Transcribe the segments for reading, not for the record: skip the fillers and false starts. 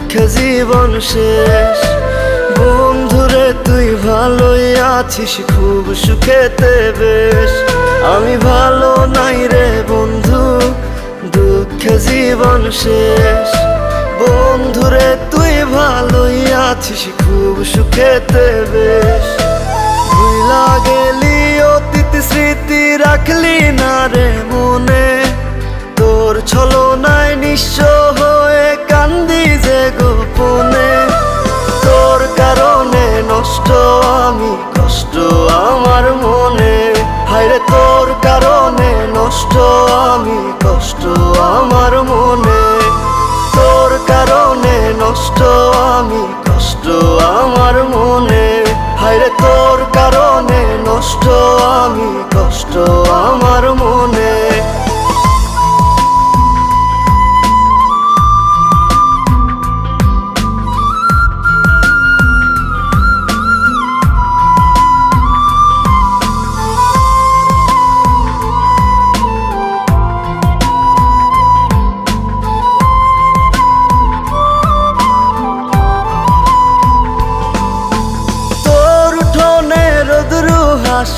দুঃখে জীবন শেষ। বন্ধুরে তুই ভালোই আছিস, খুব সুখেতে বেশ। আমি ভালো নাই রে বন্ধু, দুঃখে জীবন শেষ। বন্ধুরে তুই ভালোই আছিস, খুব সুখেতে বেশ। ভুইলা গেলি অতীত স্মৃতি, রাখলি না রে মনে। তোর ছলনায় নিঃস্ব হয়ে কান্দি যে গোপনে। তোর কারণে নষ্ট আমি, কষ্ট আমার মনে। হায়রে তোর কারণে নষ্ট আমি, কষ্ট আমার মনে। তোর কারণে নষ্ট আমি, কষ্ট আমার মনে। হায়রে তোর কারণে নষ্ট আমি, কষ্ট আমার মনে।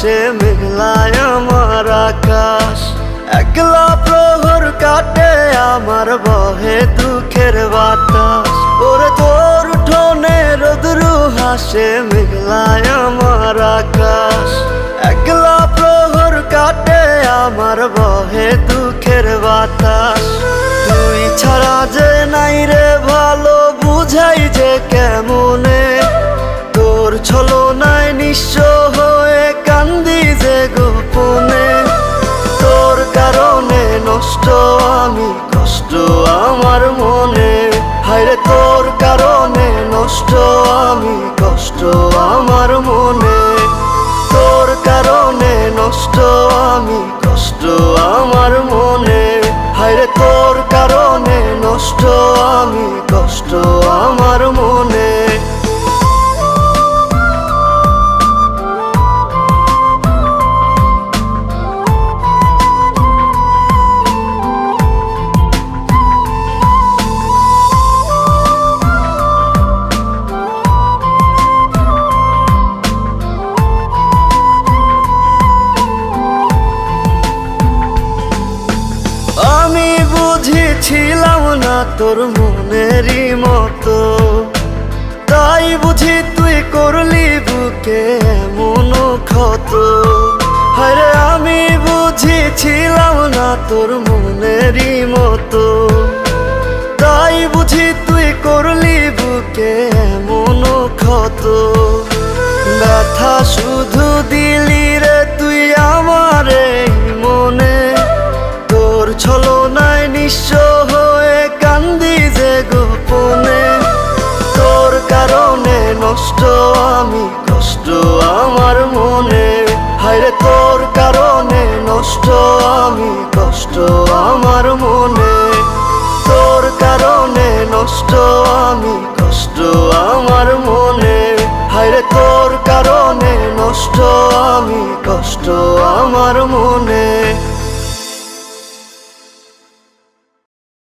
সে মেঘলায় আমার আকাশ, একলা প্রহর কাটে আমার, বহে দুঃখের বাতাস। ওরে তোর উঠোনে রোদরু হাসে, মেঘলায় আমার আকাশ, একলা প্রহর কাটে আমার, বহে দুঃখের বাতাস। তুই ছাড়া যে নাই রে ভালো, বুঝাই যে কেমনে। তোর ছলনায় নিঃস্ব হয়ে কান্দি যে গোপনে। তোর কারণে নষ্ট আমি, কষ্ট আমার মনে। হায়রে তোর কারণে নষ্ট আমি, কষ্ট আমার মনে। তোর কারণে নষ্ট আমি, কষ্ট আমার মনে। হায়রে তোর কারণে নষ্ট আমি, কষ্ট আমার মনে। ছিলাম না তোর মনেরই মতো, তাই বুঝি তুই করলি বুকে এমন ক্ষত। হায়রে আমি বুঝিছিলাম না তোর মনেরই মতো, তাই বুঝি তুই করলি বুকে এমন ক্ষত। ব্যথা শুধু দিলি রে তুই আমার এই মনে। তোর ছলনায় নিঃস্ব হয়ে কান্দি যে গোপনে। তোর কারণে নষ্ট আমি, কষ্ট আমার মনে। হায়রে তোর কারণে নষ্ট আমি, কষ্ট আমার মনে। তোর কারণে নষ্ট আমি, কষ্ট আমার মনে। হায়রে তোর কারণে নষ্ট আমি, কষ্ট আমার মনে।